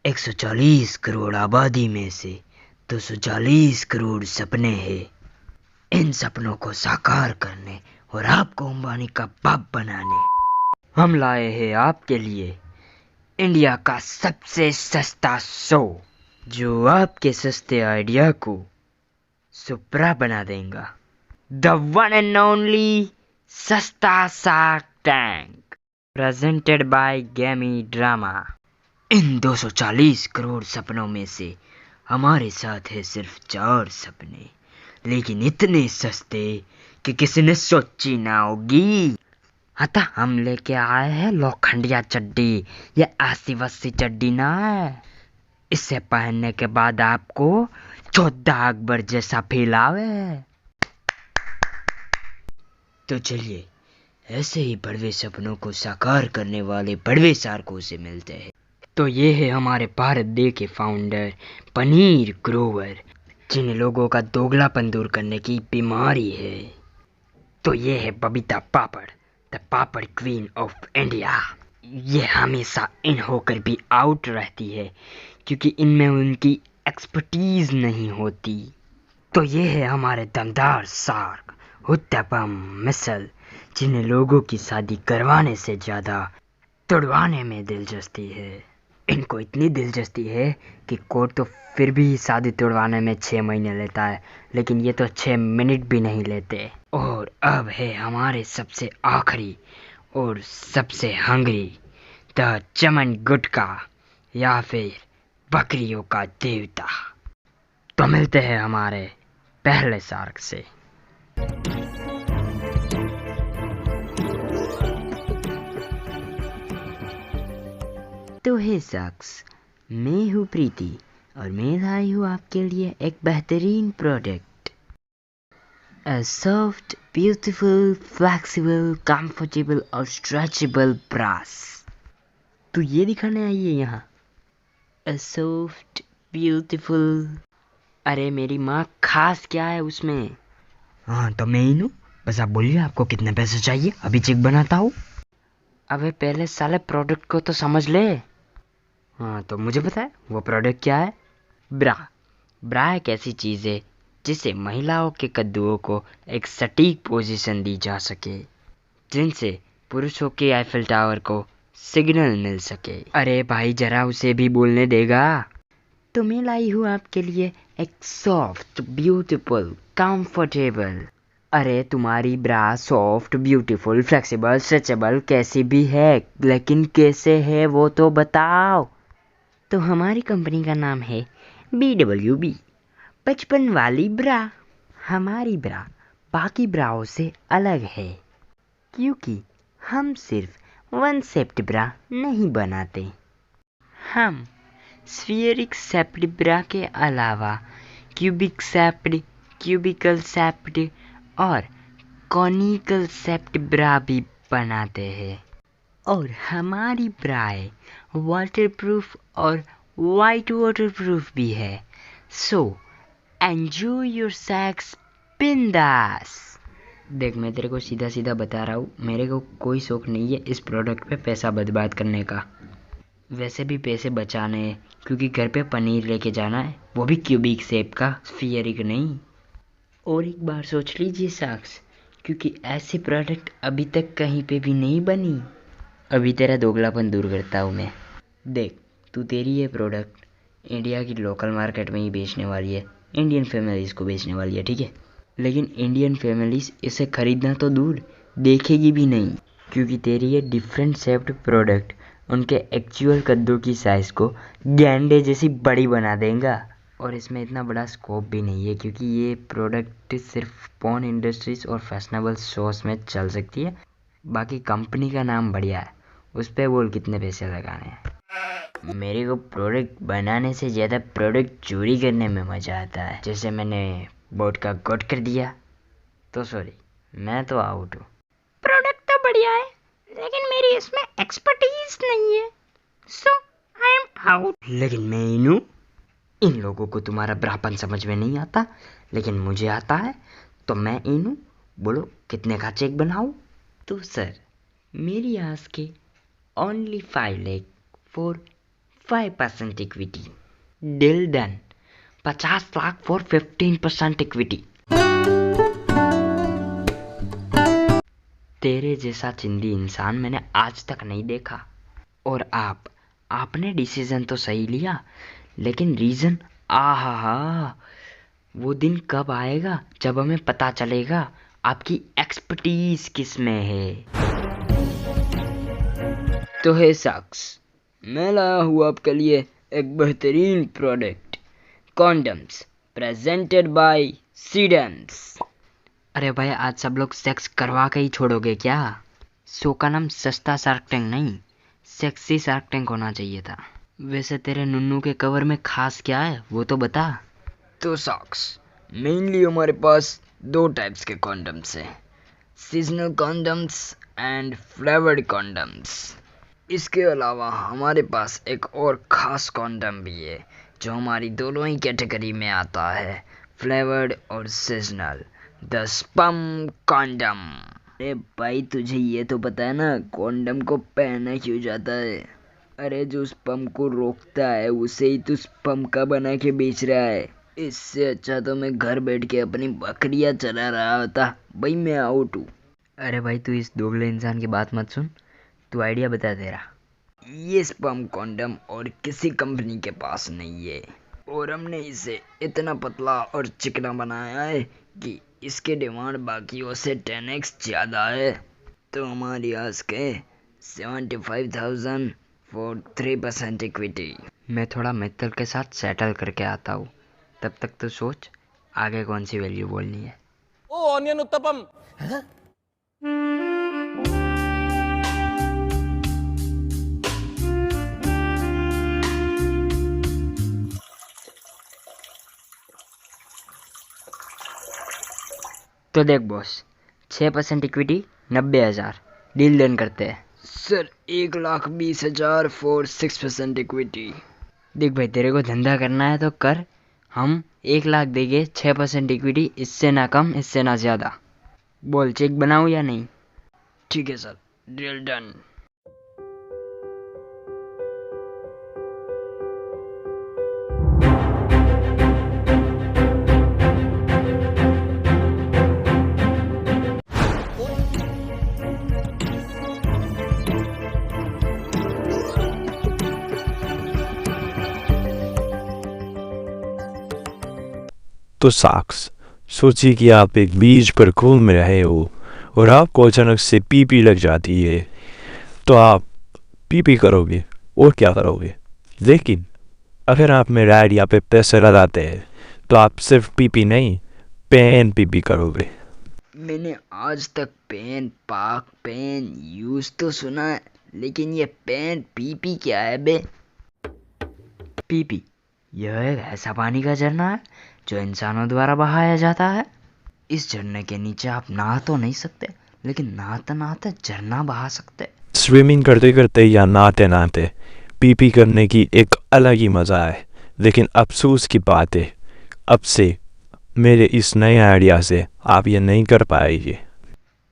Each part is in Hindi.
140 करोड़ आबादी में से 240 करोड़ सपने हैं। इन सपनों को साकार करने और आपको अंबानी का बाप बनाने हम लाए हैं आपके लिए इंडिया का सबसे सस्ता शो, जो आपके सस्ते आइडिया को सुपरा बना देगा। द वन एंड ओनली सस्ता शार्क टैंक, प्रेजेंटेड बाय गेमी ड्रामा। इन 240 करोड़ सपनों में से हमारे साथ है सिर्फ 4 सपने, लेकिन इतने सस्ते कि किसी ने सोची ना होगी। अतः हम लेके आए हैं लोखंडिया चड्डी। ये 80-80 चड्डी ना है। इसे पहनने के बाद आपको 14 अकबर जैसा फील आवे। तो चलिए ऐसे ही बड़े सपनों को साकार करने वाले बड़े शार्कों से मिलते हैं। तो ये है हमारे भारत देश के फाउंडर पनीर ग्रोवर, जिन लोगों का दोगलापन दूर करने की बीमारी है। तो ये है Babita papad, the papad queen of India. ये हमेशा इन होकर भी आउट रहती है क्योंकि इनमें उनकी एक्सपर्टीज नहीं होती। तो ये है हमारे दमदार शार्क उत्तपम मिसल, जिन्हें लोगों की शादी करवाने से ज़्यादा तुड़वाने में दिलचस्पी है। इनको इतनी दिलचस्पी है कि कोर्ट तो फिर भी शादी तुड़वाने में 6 महीने लेता है, लेकिन ये तो 6 मिनट भी नहीं लेते। और अब है हमारे सबसे आखिरी और सबसे हंगरी, द चमन गुटका या फिर बकरियों का देवता। तो मिलते हैं हमारे पहले शार्क से। तो हे शख्स, मैं हूँ प्रीति और मैं लाई हूँ आपके लिए एक बेहतरीन product, a soft, beautiful, flexible, comfortable और स्ट्रेचेबल ब्रास। तो ये दिखाने आई है यहाँ, अ सॉफ्ट, ब्यूटीफुल। अरे मेरी माँ, खास क्या है उसमें? हाँ तो मैं ही हूँ, बस आप बोलिए आपको कितने पैसे चाहिए, अभी चेक बनाता हूँ। अबे पहले साले प्रोडक्ट को तो समझ ले। हाँ तो मुझे पता है वो प्रोडक्ट क्या है। ब्रा। ब्रा एक ऐसी चीज़ है जिससे महिलाओं के कद्दुओं को एक सटीक पोजीशन दी जा सके, जिनसे पुरुषों के आईफिल टावर को सिग्नल मिल सके। अरे भाई जरा उसे भी बोलने देगा। तो मैं लाई हूँ आपके लिए एक सॉफ्ट, ब्यूटीफुल, कंफर्टेबल। अरे तुम्हारी ब्रा सॉफ्ट, ब्यूटीफुल, फ्लेक्सिबल, स्ट्रेचेबल कैसी भी है, लेकिन कैसे है वो तो बताओ। तो हमारी कंपनी का नाम है BWB, 55 वाली ब्रा। हमारी ब्रा बाकी ब्राओं से अलग है क्योंकि हम सिर्फ वन शेप्ड ब्रा नहीं बनाते। हम स्फीयरिक शेप्ड ब्रा के अलावा क्यूबिक शेप्ड, क्यूबिकल शेप्ड और कॉनिकल शेप्ड ब्रा भी बनाते हैं। और हमारी ब्राएं वाटरप्रूफ और वाइट वाटरप्रूफ भी है। सो एंजॉय योर सेक्स बिंदास। देख मैं तेरे को सीधा सीधा बता रहा हूँ, मेरे को कोई शौक नहीं है इस प्रोडक्ट पे पैसा बर्बाद करने का। वैसे भी पैसे बचाने हैं क्योंकि घर पे पनीर लेके जाना है, वो भी क्यूबिक शेप का, स्फीयरिक नहीं। और एक बार सोच लीजिए शख्स, क्योंकि ऐसी प्रोडक्ट अभी तक कहीं पे भी नहीं बनी। अभी तेरा दोगलापन दूर करता हूँ मैं। देख तू तेरी ये प्रोडक्ट इंडिया की लोकल मार्केट में ही बेचने वाली है, इंडियन फैमिलीज़ को बेचने वाली है, ठीक है। लेकिन इंडियन फैमिलीज़ इसे ख़रीदना तो दूर देखेगी भी नहीं, क्योंकि तेरी ये डिफरेंट शेप्ड प्रोडक्ट उनके एक्चुअल कद्दू की साइज़ को गैंडे जैसी बड़ी बना देगा। और इसमें इतना बड़ा स्कोप भी नहीं है क्योंकि ये प्रोडक्ट सिर्फ पॉर्न इंडस्ट्रीज़ और फैशनेबल शोज में चल सकती है। बाकी कंपनी का नाम बढ़िया है, उस पर बोल कितने पैसे लगाने हैं। मेरे को प्रोडक्ट बनाने से ज़्यादा प्रोडक्ट चोरी करने में मज़ा आता है। जैसे मैंने बोट का गोट कर दिया तो सॉरी, मैं तो आउट हूँ। प्रोडक्ट तो बढ़िया है लेकिन मेरी इसमें एक्सपर्टीज नहीं है, सो आई एम आउट। लेकिन मैं इन हूँ, इन लोगों को तुम्हारा ब्रापन समझ में नहीं आता लेकिन मुझे आता है, तो मैं इन हूँ। बोलो कितने का चेक बनाऊँ? तो सर मेरी आस के only 5 lakh for 5% equity, deal done. 50 lakh for 15% equity. तेरे जैसा चिंदी इंसान मैंने आज तक नहीं देखा। और आपने डिसीजन तो सही लिया, लेकिन रीजन, आहा, वो दिन कब आएगा जब हमें पता चलेगा आपकी एक्सपर्टीज किस में है। तो हे शख्स, मैं लाया हूँ आपके लिए एक बेहतरीन प्रोडक्ट, कॉन्डम्स, प्रेजेंटेड बाय सीडेम्स। अरे भाई, आज सब लोग सेक्स करवा के ही छोड़ोगे क्या? शो का नाम सस्ता शार्क टैंक नहीं, सेक्सी शार्क टैंक होना चाहिए था। वैसे तेरे नुन्नू के कवर में खास क्या है वो तो बता। तो शख्स, मेनली हमारे पास 2 टाइप्स के कॉन्डम्स हैं, seasonal condoms and flavoured condoms. इसके अलावा हमारे पास एक और ख़ास कॉन्डम भी है जो हमारी दोनों ही कैटेगरी में आता है, फ्लेवर्ड और सीजनल, द स्पम कॉन्डम। अरे भाई, तुझे ये तो पता है ना कॉन्डम को पहना क्यों जाता है? अरे जो स्पम को रोकता है उसे ही तू स्पम का बना के बेच रहा है। इससे अच्छा तो मैं घर बैठ के अपनी बकरियां चला रहा होता। भाई मैं आउट हूँ। अरे भाई, तू इस दोगले इंसान की बात मत सुन, तू आइडिया बता तेरा। ये स्पम कॉन्डम और किसी कंपनी के पास नहीं है, और हमने इसे इतना पतला और चिकना बनाया है कि इसके डिमांड बाकियों से 10x ज़्यादा है। तो हमारी आज के 75,000 फॉर 3% इक्विटी। मैं थोड़ा मित्तल के साथ सेटल करके आता हूँ, तब तक तो सोच आगे कौन सी वैल्यू बोलनी है। ओ ऑनियन उत्तपम। तो देख बॉस, 6% इक्विटी, 90,000, डील डन करते हैं। Sir 1,20,000 for 6% equity. देख भाई, तेरे को धंधा करना है तो कर, हम 1 लाख देंगे 6% इक्विटी, इससे ना कम इससे ना ज़्यादा। बोल, चेक बनाऊँ या नहीं? ठीक है सर, डील डन। तो साक्स, सोचिए कि आप एक बीच पर घूम रहे हो और आपको अचानक से पीपी लग जाती है, तो आप पीपी करोगे और क्या करोगे? लेकिन अगर आप मेरे आइडिया पे पैसे लगाते हैं तो आप सिर्फ पीपी नहीं, पेन पीपी करोगे। मैंने आज तक पेन, पाक पेन यूज तो सुना है, लेकिन ये पेन पीपी क्या है बे? पीपी यह एक ऐसा पानी का झरना है जो इंसानों द्वारा बहाया जाता है। इस झरने के नीचे आप नहा तो नहीं सकते, लेकिन नहाते नहाते झरना बहा सकते। स्विमिंग करते करते या नहाते नहाते पीपी करने की एक अलग ही मज़ा है। लेकिन अफसोस की बात है, अब से मेरे इस नए आइडिया से आप ये नहीं कर पाएंगे।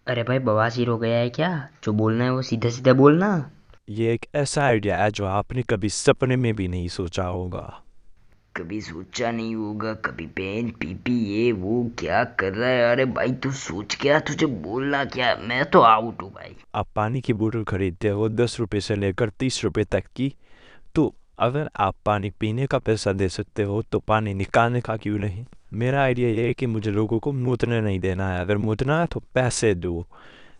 अरे भाई, बवासीर हो गया है क्या? जो बोलना है वो सीधा सीधा बोलना। ये एक ऐसा आइडिया है जो आपने कभी सपने में भी नहीं सोचा होगा। कभी सोचा नहीं होगा, कभी पेन पीपी ये वो क्या कर रहा है? अरे भाई तू सोच क्या, तुझे बोलना क्या? मैं तो आउट हूँ भाई। आप पानी की बोतल खरीदते हो 10 रुपये से लेकर 30 रुपये तक की, तो अगर आप पानी पीने का पैसा दे सकते हो तो पानी निकालने का क्यों नहीं? मेरा आइडिया ये है कि मुझे लोगों को मुतने नहीं देना है। अगर मुतना है तो पैसे दो,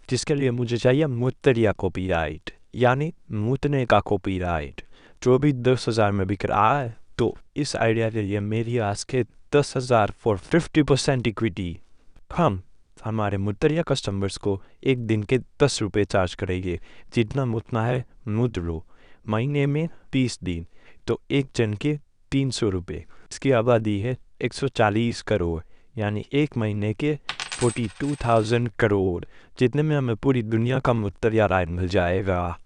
जिसके लिए मुझे चाहिए मुत्तरिया कॉपीराइट, यानी मुतने का कॉपीराइट, जो भी 10,000 में बिक रहा है। तो इस आइडिया के लिए मेरी आज के 10,000 फॉर 50% इक्विटी। हम हमारे मुत्तरिया कस्टमर्स को एक दिन के 10 रुपये चार्ज करेंगे। जितना मुतना है मुत लो, महीने में 30 दिन, तो एक जन के 300 रुपये। इसकी आबादी है 140 करोड़, यानी एक महीने के 42,000 करोड़, जितने में हमें पूरी दुनिया का मुत्तरिया राइड मिल जाएगा।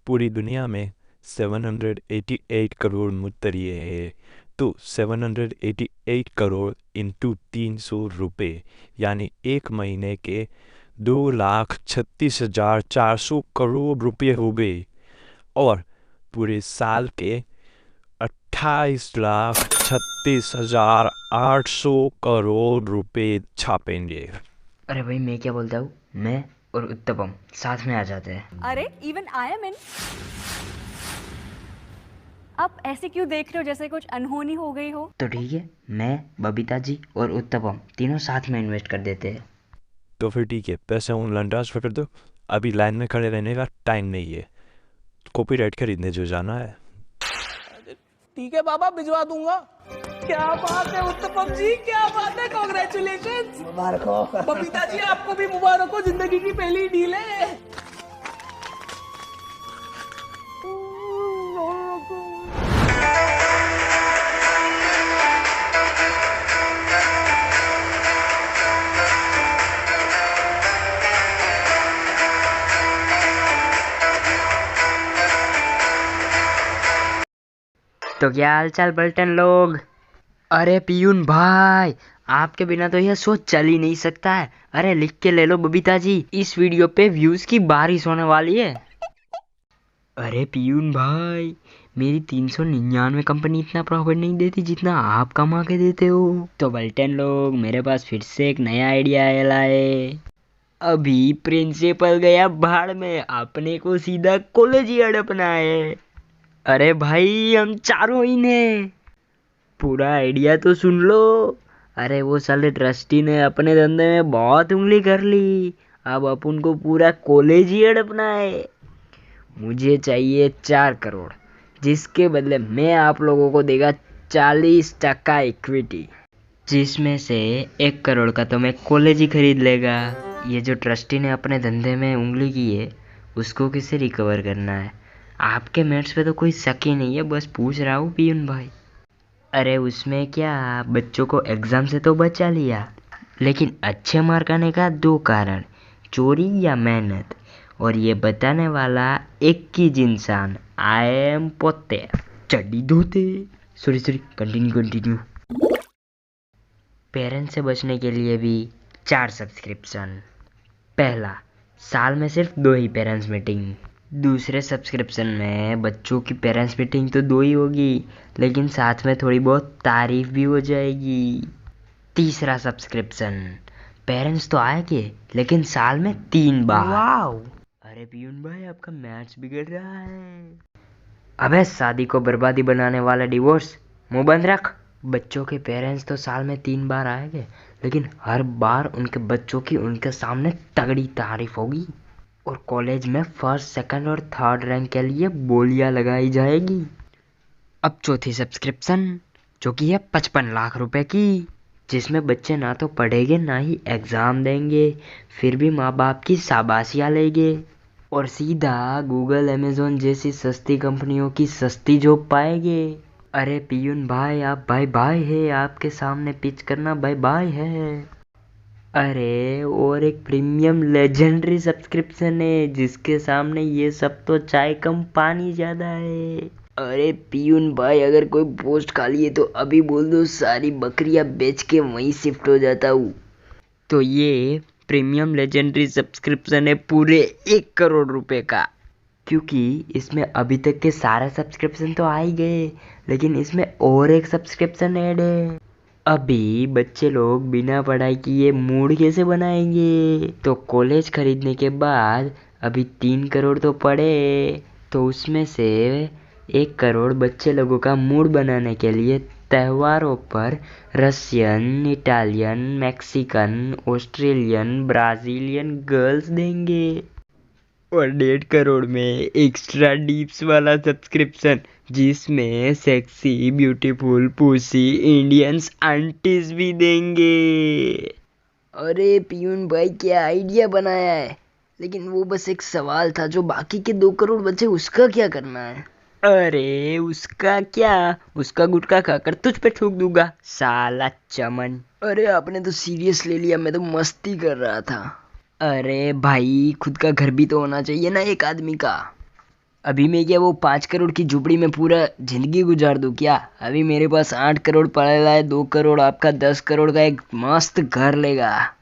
पूरी दुनिया में 788 करोड़ मुत्तरिये हैं, तो 788 करोड़ इंटू 300 रुपये, यानी एक महीने के 2,36,400 करोड़ रुपये हो गए। और पूरे साल के 28,36,800 करोड़ रुपए छापेंगे। अरे भाई मैं क्या बोलता हूँ, मैं और उत्तपम साथ में आ जाते हैं। अरे इवन आई एम इन। आप ऐसे क्यों देख रहे हो जैसे कुछ अनहोनी हो गई हो? तो ठीक है, मैं, बबीता जी और उत्तपम तीनों साथ में इन्वेस्ट कर देते हैं। तो फिर ठीक है, पैसे ऑनलाइन ट्रांसफर कर दो। अभी लाइन में खड़े रहने का टाइम नहीं है, कॉपीराइट खरीदने जो जाना है। ठीक है बाबा, भिजवा दूंगा। क्या बात है उत्तपम जी, क्या बात है, कांग्रेचुलेशंस। मुबारक हो। बबीता जी आपको भी मुबारक हो, जिंदगी की पहली डील है। तो क्या हाल चाल बल्टन लोग? अरे पियून भाई, आपके बिना तो यह शो चल ही नहीं सकता है। अरे लिख के ले लो बबीता जी, इस वीडियो पे व्यूज की बारिश होने वाली है। अरे पियून भाई, मेरी 399 कंपनी इतना प्रॉफिट नहीं देती जितना आप कमा के देते हो। तो बल्टन लोग, मेरे पास फिर से एक नया आइडिया आया है। अभी प्रिंसिपल गया भाड़ में, अपने को सीधा कॉलेज ही अड़पना है। अरे भाई हम चारों ही ने, पूरा आइडिया तो सुन लो। अरे वो साले ट्रस्टी ने अपने धंधे में बहुत उंगली कर ली, अब अपन को पूरा कॉलेज ही हड़पना है। मुझे चाहिए 4 करोड़, जिसके बदले मैं आप लोगों को देगा 40% इक्विटी, जिसमें से 1 करोड़ का तो मैं कॉलेज ही खरीद लेगा। ये जो ट्रस्टी ने अपने धंधे में उंगली की है, उसको किसे रिकवर करना है? आपके मेट्स पे तो कोई शक ही नहीं है, बस पूछ रहा हूँ पियून भाई। अरे उसमें क्या, बच्चों को एग्जाम से तो बचा लिया, लेकिन अच्छे मार्क आने का 2 कारण, चोरी या मेहनत। और ये बताने वाला एक ही इंसान, आई एम पोते चड्डी धोते। Sorry continue. पेरेंट्स से बचने के लिए भी 4 सब्सक्रिप्शन। पहला, साल में सिर्फ 2 ही पेरेंट्स मीटिंग। दूसरे सब्सक्रिप्शन में बच्चों की पेरेंट्स मीटिंग तो 2 ही होगी, लेकिन साथ में थोड़ी बहुत तारीफ भी हो जाएगी। तीसरा सब्सक्रिप्शन, पेरेंट्स तो आएंगे लेकिन साल में 3 बार। वाओ! अरे पियून भाई, आपका मैथ्स बिगड़ रहा है। अबे शादी को बर्बादी बनाने वाला डिवोर्स, मुंह बंद रख। बच्चों के पेरेंट्स तो साल में 3 बार आएंगे, लेकिन हर बार उनके बच्चों की उनके सामने तगड़ी तारीफ होगी। और कॉलेज में फर्स्ट, सेकंड और थर्ड रैंक के लिए बोलियां लगाई जाएगी। अब चौथी सब्सक्रिप्शन, जो कि है 55 लाख रुपए की, जिसमें बच्चे ना तो पढ़ेंगे ना ही एग्जाम देंगे, फिर भी माँ बाप की शाबाशियाँ लेंगे और सीधा गूगल, अमेजोन जैसी सस्ती कंपनियों की सस्ती जॉब पाएंगे। अरे पियून भाई, आप बाय बाय है, आपके सामने पिच करना बाय बाय है। अरे और एक प्रीमियम लेजेंडरी सब्सक्रिप्शन है, जिसके सामने ये सब तो चाय कम पानी ज्यादा है। अरे पियून भाई, अगर कोई पोस्ट खाली है तो अभी बोल दो, सारी बकरियां बेच के वहीं शिफ्ट हो जाता हूँ। तो ये प्रीमियम लेजेंडरी सब्सक्रिप्शन है पूरे 1 करोड़ रुपए का, क्योंकि इसमें अभी तक के सारे सब्सक्रिप्शन तो आ ही गए, लेकिन इसमें और एक सब्सक्रिप्शन ऐड है। अभी बच्चे लोग बिना पढ़ाई किए मूड कैसे बनाएंगे? तो कॉलेज खरीदने के बाद अभी 3 करोड़ तो पड़े, तो उसमें से 1 करोड़ बच्चे लोगों का मूड बनाने के लिए त्योहारों पर Russian, Italian, Mexican, Australian, Brazilian girls देंगे। और 1.5 करोड़ में एक्स्ट्रा डीप्स वाला सब्सक्रिप्शन, जिसमें सेक्सी ब्यूटीफुल पूसी इंडियंस आंटीज भी देंगे। अरे पियून भाई, क्या आइडिया बनाया है, लेकिन वो बस एक सवाल था, जो बाकी के 2 करोड़ बचे उसका क्या करना है? अरे उसका क्या, उसका गुटखा खाकर तुझ पे ठोक दूंगा साला चमन। अरे आपने तो सीरियस ले लिया, मैं तो मस्ती कर रहा था। अरे भाई, खुद का घर भी तो होना चाहिए ना एक आदमी का। अभी मैं क्या वो 5 करोड़ की झुपड़ी में पूरा जिंदगी गुजार दूं क्या? अभी मेरे पास 8 करोड़ पड़ा है, 2 करोड़ आपका 10 करोड़ का एक मस्त घर लेगा।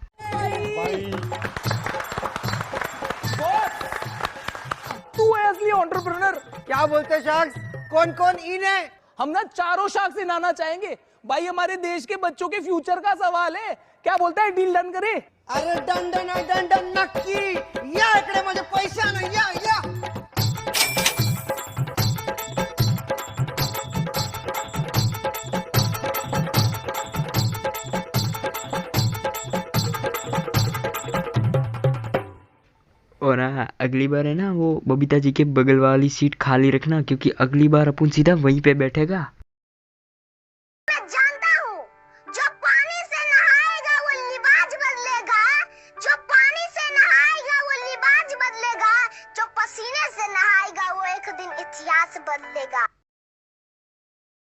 तू है असली एंटरप्रेन्योर। क्या बोलते शार्क? कौन कौन इन है? हम ना चारों शार्क से नहाना चाहेंगे भाई, हमारे देश के बच्चों के फ्यूचर का सवाल है। क्या बोलता है, डील डन करे? अरे दंड नक्की या इकडे माझे पैसा नाही या और हाँ, अगली बार है ना वो बबीता जी के बगल वाली सीट खाली रखना, क्योंकि अगली बार अपन सीधा वहीं पे बैठेगा। मैं जानता हूँ, जो पानी से नहाएगा वो लिबाज बदलेगा, जो पानी से नहाएगा वो लिबाज बदलेगा, जो पसीने से नहाएगा वो एक दिन इतिहास बदलेगा।